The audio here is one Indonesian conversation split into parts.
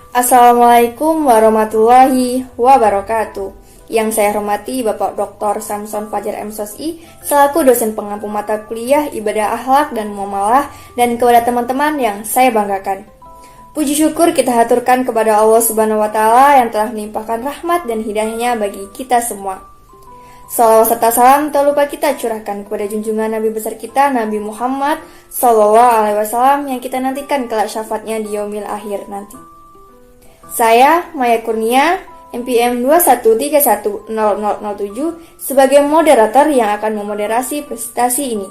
Assalamualaikum warahmatullahi wabarakatuh. Yang saya hormati Bapak Dr. Samson Fajar MSosi selaku dosen pengampu mata kuliah Ibadah Akhlak dan Muamalah, dan kepada teman-teman yang saya banggakan. Puji syukur kita haturkan kepada Allah Subhanahu wa taala yang telah melimpahkan rahmat dan hidayahnya bagi kita semua. Salawat serta salam tak lupa kita curahkan kepada junjungan Nabi besar kita Nabi Muhammad SAW yang kita nantikan kelak syafaatnya di yaumil akhir nanti. Saya, Maya Kurnia, NPM 21310007, sebagai moderator yang akan memoderasi presentasi ini.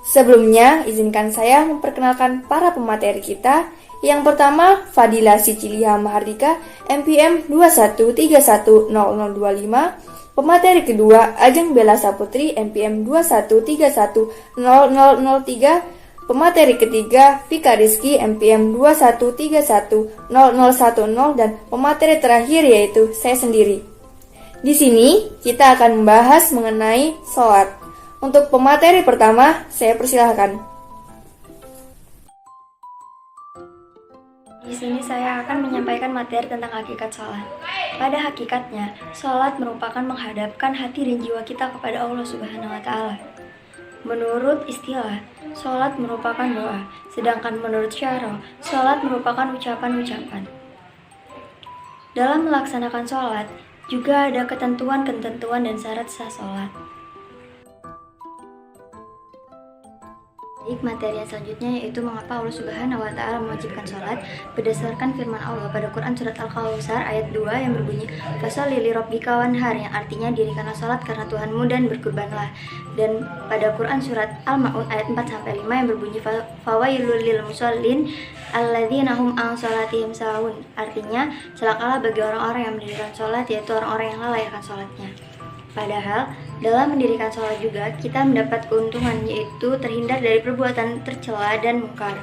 Sebelumnya, izinkan saya memperkenalkan para pemateri kita. Yang pertama, Fadila Sicilia Mahardika, NPM 21310025. Pemateri kedua, Ajeng Bella Saputri, NPM 21310003. Pemateri ketiga, Vika Rizky, NPM 21310010, dan pemateri terakhir yaitu saya sendiri. Di sini kita akan membahas mengenai sholat. Untuk pemateri pertama, saya persilahkan. Di sini saya akan menyampaikan materi tentang hakikat sholat. Pada hakikatnya, sholat merupakan menghadapkan hati dan jiwa kita kepada Allah Subhanahu wa taala. Menurut istilah, sholat merupakan doa, sedangkan menurut syara, sholat merupakan ucapan-ucapan. Dalam melaksanakan sholat, juga ada ketentuan-ketentuan dan syarat sah sholat. Materi yang selanjutnya yaitu mengapa Allah Subhanahu wa taala mewajibkan sholat berdasarkan firman Allah pada Quran surat Al-Kautsar ayat 2 yang berbunyi fasholli lirabbika wanhar, yang artinya dirikanlah sholat karena Tuhanmu dan berkurbanlah, dan pada Quran surat Al-Maun ayat 4-5 yang berbunyi fawailul lil musallin alladzina hum an sholatihim sahun, artinya celakalah bagi orang-orang yang mendirikan sholat, yaitu orang-orang yang lalai akan sholatnya. Padahal, dalam mendirikan sholat juga kita mendapat keuntungan, yaitu terhindar dari perbuatan tercela dan mungkar.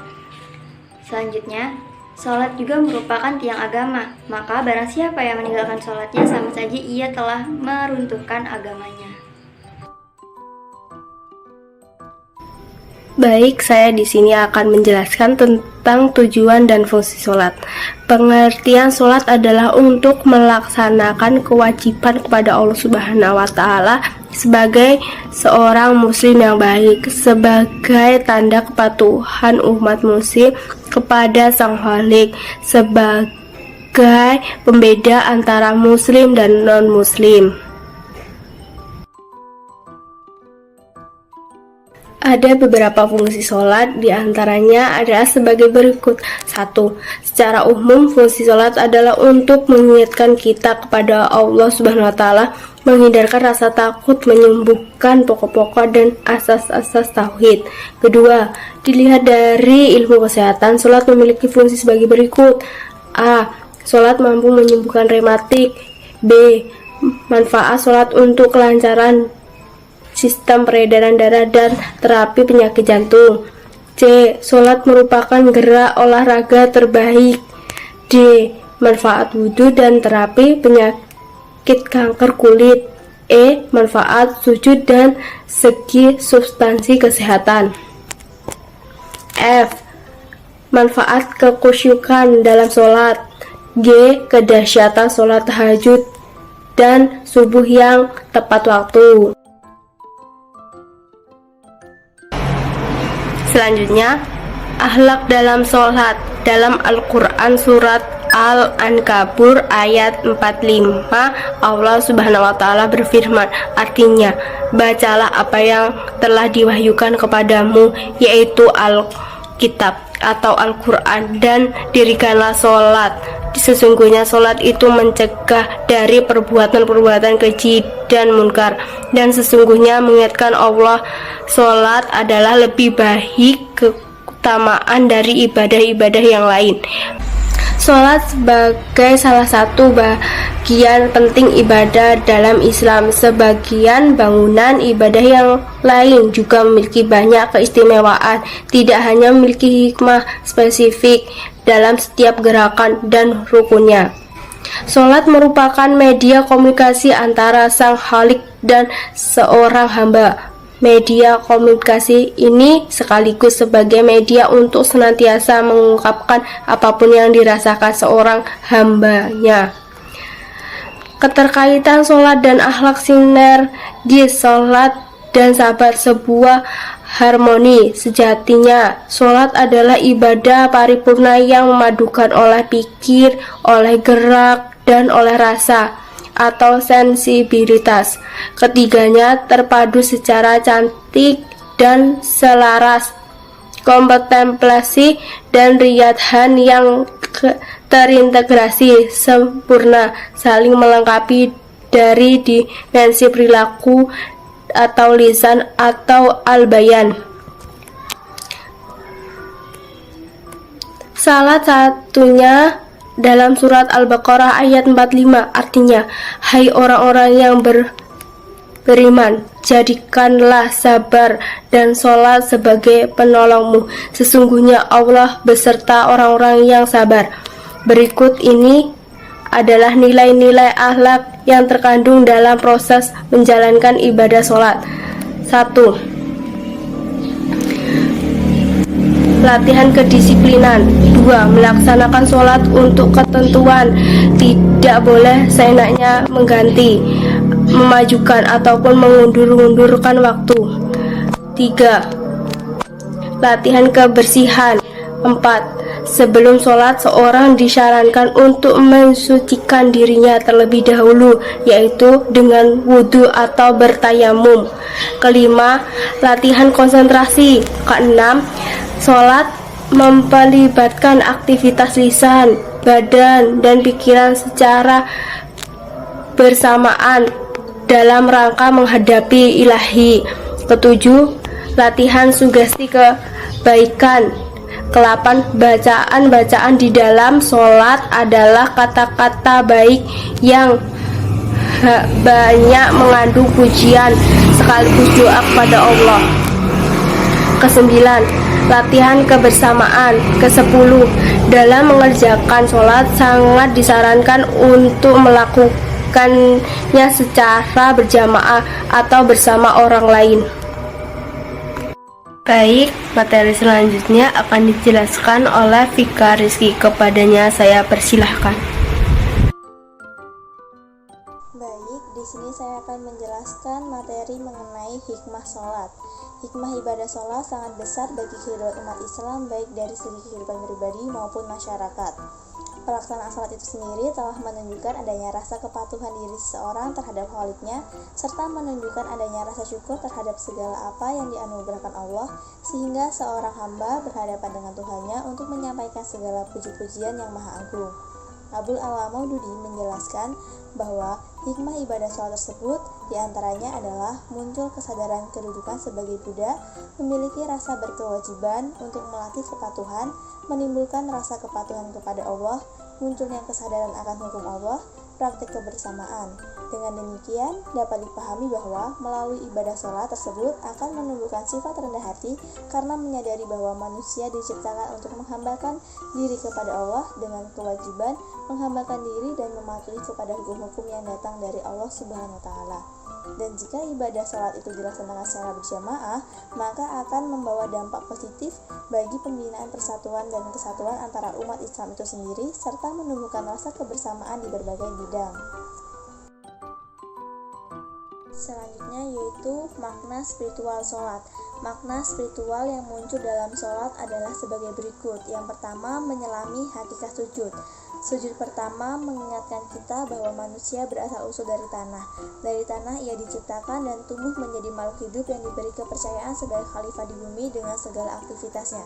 Selanjutnya, sholat juga merupakan tiang agama, maka barang siapa yang meninggalkan sholatnya sama saja ia telah meruntuhkan agamanya. Baik, saya di sini akan menjelaskan tentang tujuan dan fungsi sholat. Pengertian sholat adalah untuk melaksanakan kewajiban kepada Allah Subhanahu wa taala sebagai seorang muslim yang baik, sebagai tanda kepatuhan umat muslim kepada Sang Khalik, sebagai pembeda antara muslim dan non-muslim. Ada beberapa fungsi sholat, diantaranya adalah sebagai berikut. 1. Secara umum, fungsi sholat adalah untuk mengingatkan kita kepada Allah Subhanahu wa taala, menghindarkan rasa takut, menyembuhkan pokok-pokok dan asas-asas tauhid. Kedua, dilihat dari ilmu kesehatan, sholat memiliki fungsi sebagai berikut. A. Sholat mampu menyembuhkan rematik. B. Manfaat sholat untuk kelancaran sistem peredaran darah dan terapi penyakit jantung. C. Sholat merupakan gerak olahraga terbaik. D. Manfaat wudhu dan terapi penyakit kanker kulit. E. Manfaat sujud dan segi substansi kesehatan. F. Manfaat kekhusyukan dalam sholat. G. Kedahsyatan sholat tahajud dan subuh yang tepat waktu. Selanjutnya, akhlak dalam sholat. Dalam Al-Quran surat Al-Ankabur ayat 45, Allah Subhanahu wa taala berfirman, artinya, bacalah apa yang telah diwahyukan kepadamu, yaitu Alkitab atau Al-Quran, dan dirikanlah sholat. Sesungguhnya sholat itu mencegah dari perbuatan-perbuatan keji dan munkar, dan sesungguhnya mengingatkan Allah, sholat adalah lebih baik keutamaan dari ibadah-ibadah yang lain. Sholat sebagai salah satu bagian penting ibadah dalam Islam. Sebagian bangunan ibadah yang lain juga memiliki banyak keistimewaan, tidak hanya memiliki hikmah spesifik dalam setiap gerakan dan rukunnya. Sholat merupakan media komunikasi antara Sang Khalik dan seorang hamba. Media komunikasi ini sekaligus sebagai media untuk senantiasa mengungkapkan apapun yang dirasakan seorang hambanya. Keterkaitan sholat dan akhlak sinergis sholat dan sabar sebuah harmoni. Sejatinya, sholat adalah ibadah paripurna yang memadukan oleh pikir, oleh gerak, dan oleh rasa atau sensibilitas. Ketiganya terpadu secara cantik dan selaras. Kontemplasi dan riyadhan yang terintegrasi sempurna, saling melengkapi dari dimensi perilaku atau lisan atau al-bayan. Salah satunya dalam surat Al-Baqarah ayat 45, artinya, hai orang-orang yang beriman, jadikanlah sabar dan sholat sebagai penolongmu. Sesungguhnya Allah beserta orang-orang yang sabar. Berikut ini adalah nilai-nilai akhlak yang terkandung dalam proses menjalankan ibadah sholat. 1. Latihan kedisiplinan. 2. Melaksanakan sholat untuk ketentuan, tidak boleh seenaknya mengganti, memajukan ataupun mengundurkan waktu. 3. Latihan kebersihan. 4. Sebelum sholat, seorang disarankan untuk mensucikan dirinya terlebih dahulu, yaitu dengan wudhu atau bertayamum. 5. Latihan konsentrasi. 6. Sholat melibatkan aktivitas lisan, badan, dan pikiran secara bersamaan dalam rangka menghadapi ilahi. 7. Latihan sugesti kebaikan. 8. Bacaan-bacaan di dalam sholat adalah kata-kata baik yang banyak mengandung pujian sekaligus doa kepada Allah. 9. Latihan kebersamaan. 10. Dalam mengerjakan sholat sangat disarankan untuk melakukannya secara berjamaah atau bersama orang lain. Baik, materi selanjutnya akan dijelaskan oleh Vika Rizky. Kepadanya saya persilahkan. Baik, di sini saya akan menjelaskan materi mengenai hikmah sholat. Hikmah ibadah sholat sangat besar bagi kehidupan umat Islam, baik dari segi kehidupan pribadi maupun masyarakat. Pelaksanaan sholat itu sendiri telah menunjukkan adanya rasa kepatuhan diri seseorang terhadap Khaliknya, serta menunjukkan adanya rasa syukur terhadap segala apa yang dianugerahkan Allah, sehingga seorang hamba berhadapan dengan Tuhannya untuk menyampaikan segala puji-pujian yang maha agung. Abul Ala Maududi menjelaskan bahwa hikmah ibadah sholat tersebut diantaranya adalah muncul kesadaran kedudukan sebagai budak, memiliki rasa berkewajiban untuk melatih kepatuhan, menimbulkan rasa kepatuhan kepada Allah, munculnya kesadaran akan hukum Allah, praktik kebersamaan. Dengan demikian, dapat dipahami bahwa melalui ibadah sholat tersebut akan menumbuhkan sifat rendah hati karena menyadari bahwa manusia diciptakan untuk menghambakan diri kepada Allah dengan kewajiban menghambakan diri dan mematuhi kepada hukum-hukum yang datang dari Allah Subhanahu wa Ta'ala. Dan jika ibadah sholat itu dilaksanakan secara berjamaah, maka akan membawa dampak positif bagi pembinaan persatuan dan kesatuan antara umat Islam itu sendiri, serta menumbuhkan rasa kebersamaan di berbagai bidang. Selanjutnya yaitu makna spiritual sholat. Makna spiritual yang muncul dalam sholat adalah sebagai berikut. Yang pertama, menyelami hakikat sujud. Sujud pertama mengingatkan kita bahwa manusia berasal usul dari tanah. Dari tanah ia diciptakan dan tumbuh menjadi makhluk hidup yang diberi kepercayaan sebagai khalifah di bumi dengan segala aktivitasnya.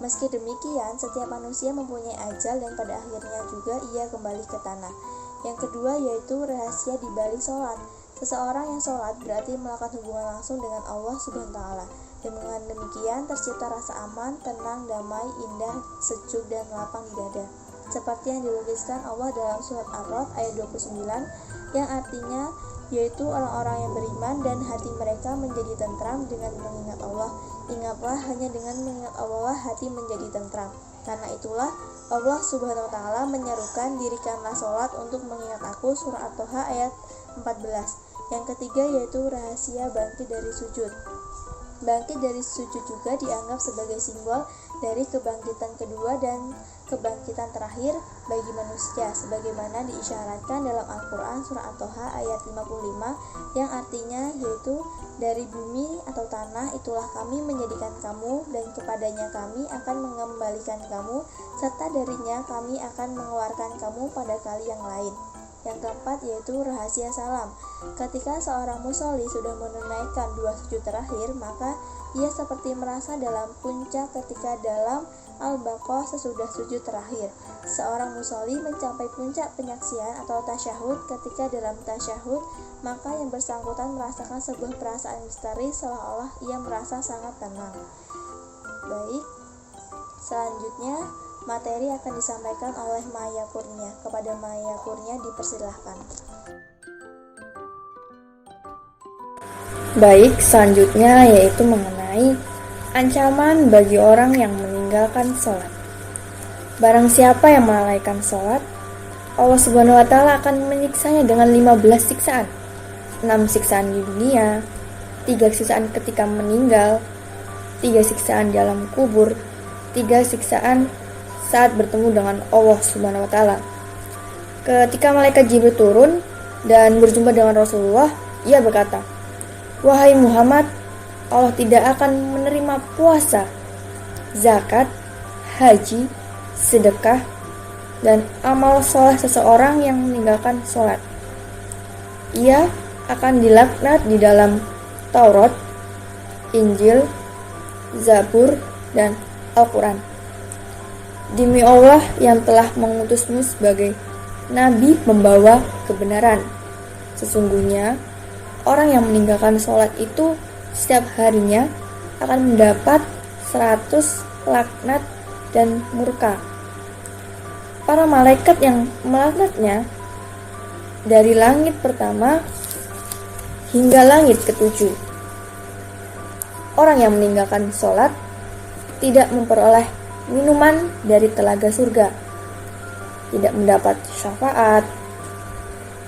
Meski demikian, setiap manusia mempunyai ajal dan pada akhirnya juga ia kembali ke tanah. Yang kedua yaitu rahasia di balik sholat. Seseorang yang sholat berarti melakukan hubungan langsung dengan Allah Subhanahu wa Ta'ala. Dengan demikian tercipta rasa aman, tenang, damai, indah, sejuk, dan lapang di dada. Seperti yang dilukiskan Allah dalam surat Ar-Ra'd ayat 29, yang artinya yaitu orang-orang yang beriman dan hati mereka menjadi tentram dengan mengingat Allah. Ingatlah, hanya dengan mengingat Allah hati menjadi tentram. Karena itulah Allah Subhanahu wa Ta'ala menyerukan, dirikanlah sholat untuk mengingat aku, surah At-Toha ayat 14. Yang ketiga yaitu rahasia bangkit dari sujud. Bangkit dari sujud juga dianggap sebagai simbol dari kebangkitan kedua dan kebangkitan terakhir bagi manusia, sebagaimana diisyaratkan dalam Al-Quran surah At-Toha ayat 55 yang artinya yaitu dari bumi atau tanah itulah kami menjadikan kamu dan kepadanya kami akan mengembalikan kamu serta darinya kami akan mengeluarkan kamu pada kali yang lain. Yang keempat yaitu rahasia salam. Ketika seorang musolli sudah menunaikan 2 sujud terakhir, maka ia seperti merasa dalam puncak ketika dalam Al-Baqarah sesudah sujud terakhir. Seorang musolli mencapai puncak penyaksian atau tasyahud. Ketika dalam tasyahud, maka yang bersangkutan merasakan sebuah perasaan misteri seolah-olah ia merasa sangat tenang. Baik, selanjutnya materi akan disampaikan oleh Maya Kurnia. Kepada Maya Kurnia dipersilahkan. Baik, selanjutnya yaitu mengenai ancaman bagi orang yang meninggalkan sholat. Barang siapa yang melalaikan sholat, Allah Subhanahu wa Ta'ala akan menyiksanya dengan 15 siksaan. 6 siksaan di dunia, 3 siksaan ketika meninggal, 3 siksaan di alam kubur, 3 siksaan saat bertemu dengan Allah Subhanahu wa Ta'ala. Ketika malaikat Jibril turun dan berjumpa dengan Rasulullah, ia berkata, "Wahai Muhammad, Allah tidak akan menerima puasa, zakat, haji, sedekah, dan amal soleh seseorang yang meninggalkan sholat. Ia akan dilaknat di dalam Taurat, Injil, Zabur, dan Al-Quran. Demi Allah yang telah mengutusmu sebagai Nabi membawa kebenaran. Sesungguhnya, orang yang meninggalkan sholat itu setiap harinya akan mendapat 100 laknat dan murka. Para malaikat yang melaknatnya dari langit pertama hingga langit ketujuh. Orang yang meninggalkan sholat tidak memperoleh minuman dari telaga surga, tidak mendapat syafaat,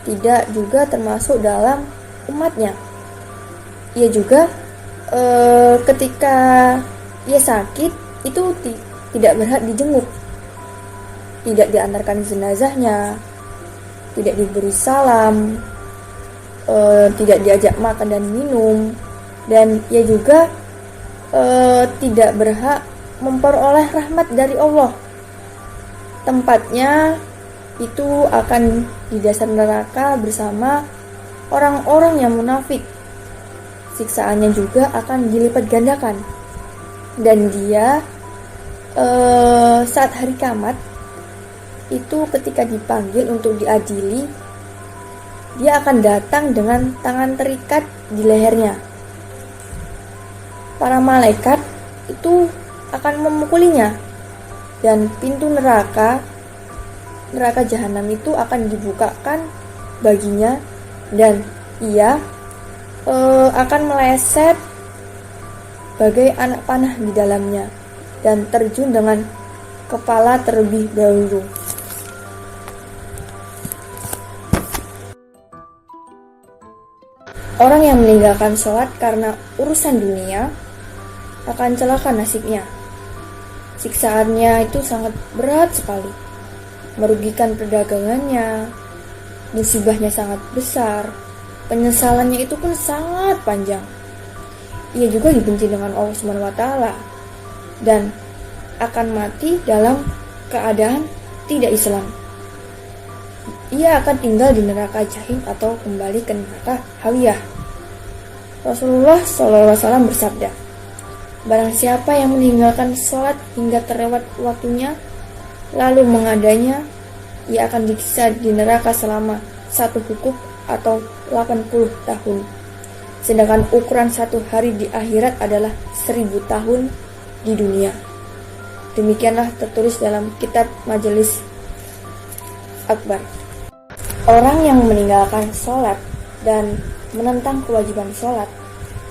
tidak juga termasuk dalam umatnya. Ia juga ketika ia sakit itu tidak berhak dijenguk, tidak diantarkan jenazahnya, tidak diberi salam, tidak diajak makan dan minum, dan ia juga tidak berhak memperoleh rahmat dari Allah. Tempatnya itu akan di dasar neraka bersama orang-orang yang munafik. Siksaannya juga akan dilipat gandakan. Dan dia saat hari kiamat itu ketika dipanggil untuk diadili, dia akan datang dengan tangan terikat di lehernya. Para malaikat itu akan memukulinya, dan pintu neraka jahanam itu akan dibukakan baginya, dan ia akan meleset bagai anak panah di dalamnya dan terjun dengan kepala terlebih dahulu. Orang yang meninggalkan sholat karena urusan dunia akan celaka nasibnya. Siksaannya itu sangat berat sekali, merugikan perdagangannya, musibahnya sangat besar, penyesalannya itu pun sangat panjang. Ia juga dibenci dengan Allah Subhanahu wa Ta'ala dan akan mati dalam keadaan tidak Islam. Ia akan tinggal di neraka jahim atau kembali ke neraka hawiyah. Rasulullah SAW bersabda, "Barang siapa yang meninggalkan sholat hingga terlewat waktunya, lalu mengadanya, ia akan disiksa di neraka selama 1 hukuk atau 80 tahun. Sedangkan ukuran 1 hari di akhirat adalah 1000 tahun di dunia." Demikianlah tertulis dalam kitab Majelis Akbar. Orang yang meninggalkan sholat dan menentang kewajiban sholat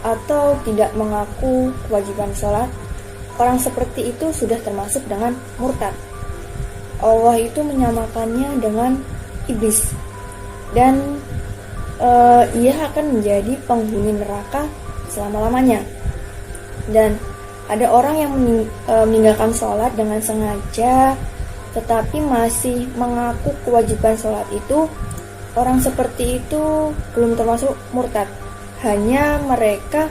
atau tidak mengaku kewajiban sholat, orang seperti itu sudah termasuk dengan murtad. Allah itu menyamakannya dengan iblis, dan ia akan menjadi penghuni neraka selama-lamanya. Dan ada orang yang meninggalkan sholat dengan sengaja tetapi masih mengaku kewajiban sholat itu. Orang seperti itu belum termasuk murtad, hanya mereka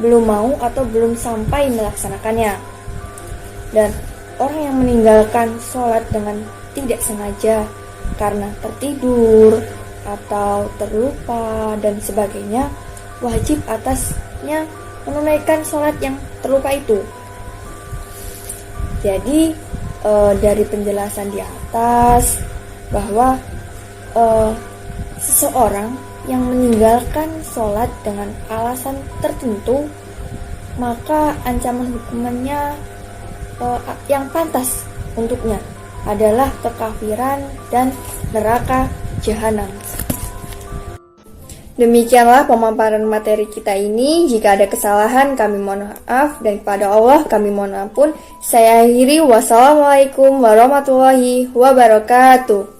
belum mau atau belum sampai melaksanakannya. Dan orang yang meninggalkan sholat dengan tidak sengaja karena tertidur atau terlupa dan sebagainya, wajib atasnya menunaikan sholat yang terlupa itu. Jadi dari penjelasan di atas bahwa seseorang yang meninggalkan sholat dengan alasan tertentu, maka ancaman hukumannya yang pantas untuknya adalah kekafiran dan neraka jahanam. Demikianlah pemaparan materi kita ini. Jika ada kesalahan kami mohon maaf, dan kepada Allah kami mohon ampun. Saya akhiri, wassalamualaikum warahmatullahi wabarakatuh.